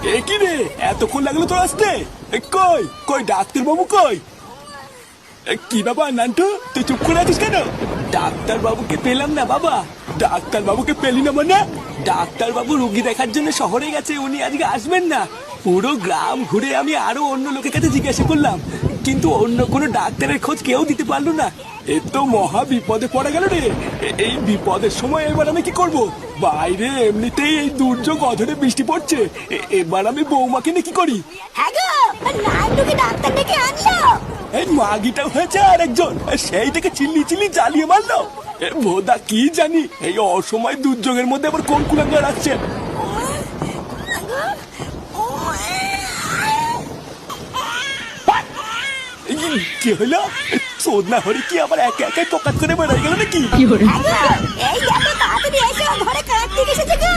এ কি রে, এতক্ষণ লাগলো তোর আসতে? কই কই ডাক্তার বাবু কই? কি বাবা নান্টু, তুই চুপ করে আছিস কেন? ডাক্তার বাবুকে পেলাম না বাবা। ডাক্তার বাবুকে পেলি না মানে? ডাক্তার বাবু রুগী দেখার জন্য শহরে গেছে, উনি আজকে আসবেন না। পুরো গ্রাম ঘুরে আমি আরো অন্য লোকের কাছে জিজ্ঞাসা করলাম, কিন্তু অন্য কোনো ডাক্তারের খোঁজ কেউ দিতে পারলো না। এ তো মহা বিপদে পড়ে গেল রে। এই বিপদের সময় এবার আমি কি করব? বাইরে এমনিতেই এই দুর্যোগ অঝরে বৃষ্টি পড়ছে, এবার আমি বৌমাকে নিয়ে কি করি? হ্যাঁ গো, নান্টুকে ডাক্তার ডেকে আনলো। এই মাগিটা হয়েছে আর একজন, সেই থেকে চিল্লি চিল্লি জ্বালিয়ে মারলো। ভোদা কি জানি এই অসময় দুর্যোগের মধ্যে আবার কোন কুলাঙ্গার আসছে। কি হলো? চোদনা হরে কি আবার একা একাই পকাত করে বেড়াই গেল নাকি? এই এত তাড়াতাড়ি এসে ঘরে কাঁদতে এসেছে গো।